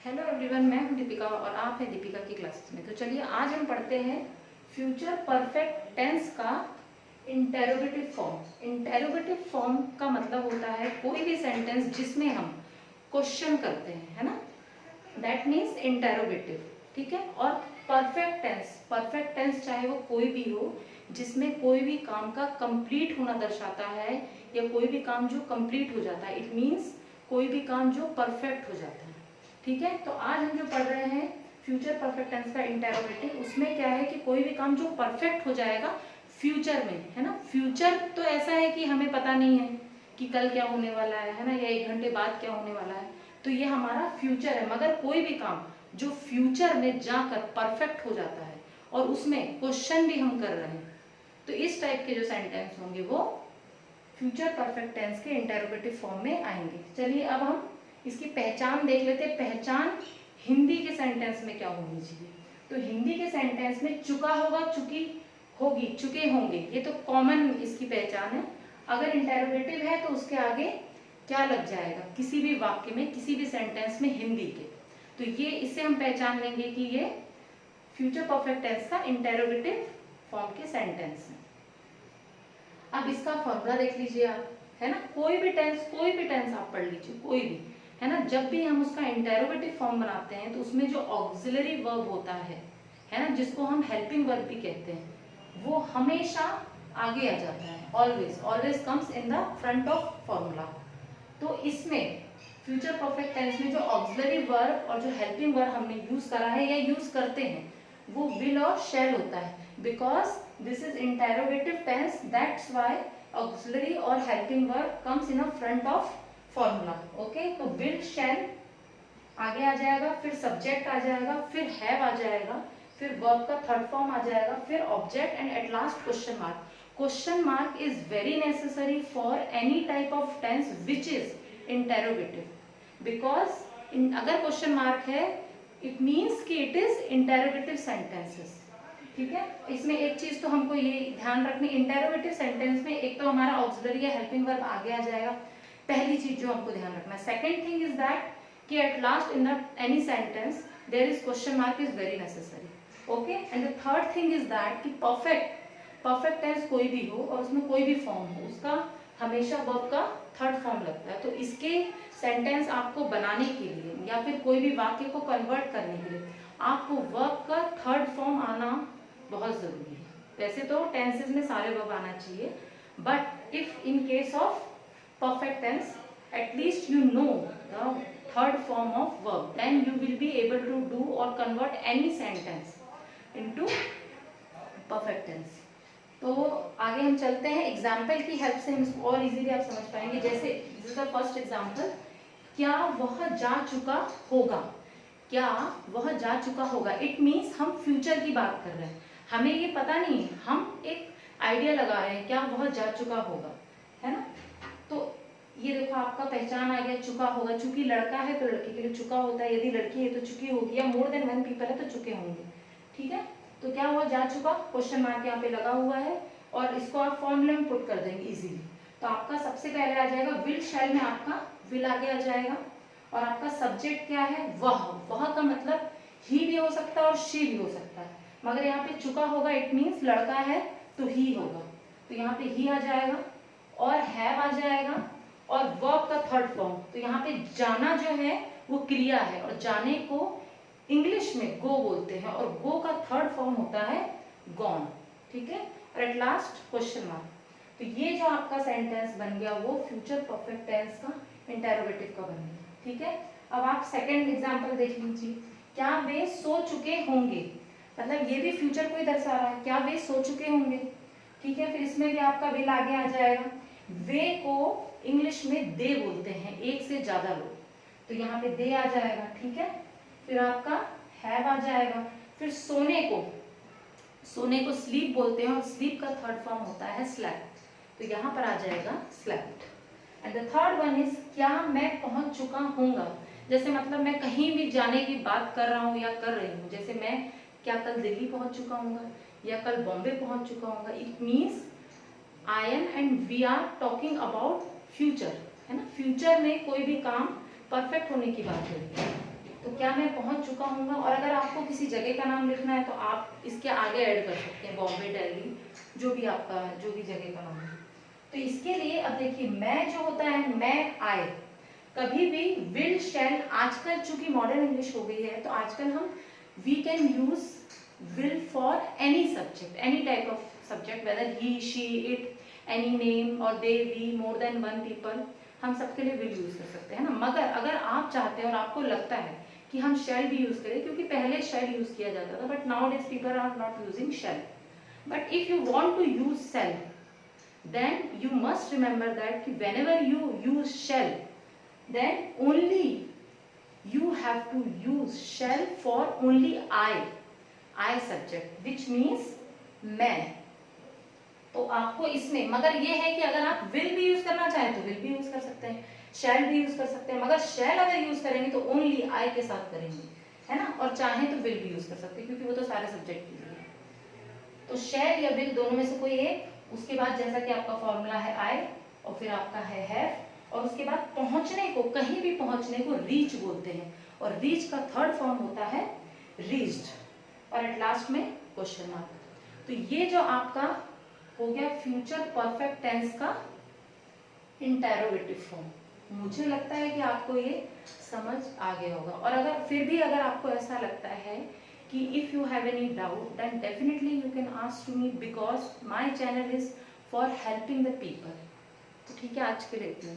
Hello everyone, मैं हूं दीपिका और आप हैं दीपिका की क्लासेस में। तो चलिए आज हम पढ़ते हैं फ्यूचर परफेक्ट टेंस का इंटेरोगेटिव फॉर्म। इंटेरोगेटिव फॉर्म का मतलब होता है कोई भी सेंटेंस जिसमें हम क्वेश्चन करते हैं, है ना, दैट मीन्स इंटेरोगेटिव। ठीक है। और परफेक्ट टेंस चाहे वो कोई भी हो, जिसमें कोई भी काम का कंप्लीट होना दर्शाता है या कोई भी काम जो कंप्लीट हो जाता है, इट मीन्स कोई भी काम जो परफेक्ट हो जाता है। ठीक है। तो आज हम जो पढ़ रहे हैं फ्यूचर परफेक्ट टेंस का इंटेरोगेटिव, उसमें क्या है कि कोई भी काम जो परफेक्ट हो जाएगा फ्यूचर में, है ना। फ्यूचर तो ऐसा है कि हमें पता नहीं है कि कल क्या होने वाला है ना, या 1 घंटे बाद क्या होने वाला है, तो ये हमारा फ्यूचर है। मगर कोई भी काम जो फ्यूचर में जाकर परफेक्ट हो जाता है और उसमें क्वेश्चन भी हम कर रहे हैं, तो इस टाइप के जो सेंटेंस होंगे वो फ्यूचर परफेक्ट टेंस के इंटेरोगेटिव फॉर्म में आएंगे। चलिए अब हम इसकी पहचान देख लेते हैं। पहचान हिंदी के सेंटेंस में क्या होनी चाहिए। तो हिंदी के सेंटेंस में चुका होगा, चुकी होगी, चुके होंगे, ये तो कॉमन इसकी पहचान है। अगर इंटेरोगेटिव है तो उसके आगे क्या लग जाएगा, किसी भी वाक्य में, किसी भी सेंटेंस में हिंदी के, तो ये इससे हम पहचान लेंगे कि ये फ्यूचर परफेक्ट टेंस का इंटेरोगेटिव फॉर्म के सेंटेंस है। अब इसका फॉर्मूला देख लीजिए आप, है ना। कोई भी टेंस आप पढ़ लीजिए, कोई भी, है ना। जब भी हम उसका इंटेरोगेटिव फॉर्म बनाते हैं तो उसमें जो ऑक्सिलरी वर्ब होता है ना, जिसको हम हेल्पिंग वर्ब भी कहते हैं, वो हमेशा आगे आ जाता है। Always comes in the front of formula. तो इसमें फ्यूचर परफेक्ट टेंस में जो ऑक्सिलरी वर्ब और जो हेल्पिंग वर्ब हमने यूज करा है या यूज करते हैं, वो विल और शैल होता है। Because this is interrogative tense, that's why auxiliary और helping verb comes in a front of formula. Okay, तो विल शैल आगे आ जाएगा, फिर सब्जेक्ट आ जाएगा, फिर हैव आ जाएगा, फिर वर्ब का थर्ड फॉर्म आ जाएगा, फिर object and at last question mark. Question mark is very necessary for any type of tense which is interrogative, because अगर क्वेश्चन मार्क है इट मीन्स कि इट इज इंटेरोगेटिव सेंटेंसेस। ठीक है। इसमें एक चीज तो हमको ये ध्यान रखनी, इंटेरोगेटिव सेंटेंस में एक तो हमारा ऑक्सिलरी या हेल्पिंग वर्ब आगे आ जाएगा, पहली चीज जो हमको ध्यान रखना है। सेकेंड थिंग इज दैट कि at last in the any sentence there is question mark is very necessary. Okay, and the third thing is that कि परफेक्ट टेंस कोई भी हो और उसमें कोई भी फॉर्म हो, उसका हमेशा वर्ब का थर्ड फॉर्म लगता है। तो इसके सेंटेंस आपको बनाने के लिए या फिर कोई भी वाक्य को कन्वर्ट करने के लिए आपको वर्ब का थर्ड फॉर्म आना बहुत जरूरी है। वैसे तो टेंसेस में सारे वर्ब आना चाहिए, but if in case of perfect tense at least you know the third form of verb, then you will be able to do or convert any sentence into perfect tense। तो आगे हम चलते हैं, example की help से हम इसको और इजीली आप समझ पाएंगे। जैसे this is the first example, क्या वह जा चुका होगा। क्या वह जा चुका होगा, इट मीन्स हम फ्यूचर की बात कर रहे हैं, हमें ये पता नहीं है, हम एक आइडिया लगा रहे हैं क्या वह जा चुका होगा, है ना। तो ये देखो आपका पहचान आ गया, चुका होगा। चूंकि लड़का है तो लड़के के लिए चुका होता है, यदि लड़की है तो चुकी होगी, या मोर देन वन पीपल है तो चुके होंगे। ठीक है। तो क्या हुआ, जा चुका, क्वेश्चन मार्क यहाँ पे लगा हुआ है और इसको आप फॉर्मूले में पुट कर देंगे इजीली। तो आपका सबसे पहले आ जाएगा विल शैल में आपका विल आगे आ जाएगा, और आपका सब्जेक्ट क्या है, वह का मतलब ही भी हो सकता है और शी भी हो सकता है, मगर यहाँ पे चुका होगा इट मीन्स लड़का है तो ही होगा, तो यहाँ पे ही आ जाएगा, और हैव आ जाएगा, और वर्ब का थर्ड फॉर्म। तो यहाँ पे जाना जो है वो क्रिया है, और जाने को इंग्लिश में गो बोलते हैं, और गो का थर्ड फॉर्म होता है गॉन। ठीक है। और एट लास्ट क्वेश्चन मार्क। तो ये जो आपका सेंटेंस बन गया वो फ्यूचर परफेक्ट टेंस का इंटेरोगेटिव का बन गया। ठीक है। अब आप सेकेंड एग्जाम्पल देख लीजिए, क्या वे सो चुके होंगे, मतलब ये भी फ्यूचर को ही दर्शा रहा है, क्या वे सो चुके होंगे। ठीक है। फिर इसमें भी आपका विल आगे आ जाएगा। वे को इंग्लिश में दे बोलते हैं, एक से ज्यादा लोग, तो यहाँ पे दे आ जाएगा। ठीक है। फिर आपका हैव आ जाएगा। फिर सोने को स्लीप बोलते हैं, और स्लीप का थर्ड फॉर्म होता है स्लेप्ट, तो यहाँ पर आ जाएगा slept. And the third one is क्या मैं पहुंच चुका हूँगा, जैसे मतलब मैं कहीं भी जाने की बात कर रहा हूँ या कर रही हूँ, जैसे मैं क्या कल दिल्ली पहुंच चुका हूँ या कल बॉम्बे पहुंच चुका हूँ, it means I am and we are talking about future, है ना। फ्यूचर में कोई भी काम परफेक्ट होने की बात हो रही है। तो क्या मैं पहुंच चुका हूँ। और अगर आपको किसी जगह का नाम लिखना है तो आप इसके आगे ऐड कर सकते हैं, बॉम्बे, दिल्ली, जो भी आपका, जो भी जगह का नाम है। तो इसके लिए अब देखिए, मैं जो होता है, मैं, आई, कभी भी विल, शैल, आजकल चूंकि मॉडर्न इंग्लिश हो गई है तो आजकल हम we can use will for any subject, any type of subject, whether he, she, it, any name और they, we, more than one people, हम सबके लिए विल यूज कर सकते हैं ना। मगर अगर आप चाहते हैं और आपको लगता है कि हम शैल भी यूज करें, क्योंकि पहले शैल यूज किया जाता था, but nowadays people are not using shall, but if you want to use shall, then you must remember that whenever you use shall, then only you have to use shall for only I subject, which means मैं। तो आपको इसमें, मगर ये है कि अगर आप will भी यूज करना चाहें तो will भी यूज कर सकते हैं, shall भी यूज कर सकते हैं, मगर shall अगर यूज करेंगे तो only I के साथ करेंगे, है ना। और चाहें तो will भी यूज कर सकते हैं, क्योंकि वो तो सारे सब्जेक्ट के लिए। तो shall या will दोनों में से कोई एक। उसके बाद जैसा कि आपका फॉर्मूला है आई, और फिर आपका है हैव, और उसके बाद पहुंचने को, कहीं भी पहुंचने को रीच बोलते हैं, और रीच का थर्ड फॉर्म होता है रीच्ड, और एट लास्ट में क्वेश्चन मार्क। तो ये जो आपका हो गया फ्यूचर परफेक्ट टेंस का इंटेरोगेटिव फॉर्म। मुझे लगता है कि आपको ये समझ आ गया होगा। और अगर फिर भी अगर आपको ऐसा लगता है कि if you have any doubt, then definitely you can ask to me, because my channel is for helping the people। तो ठीक है, आज के लिए इतना।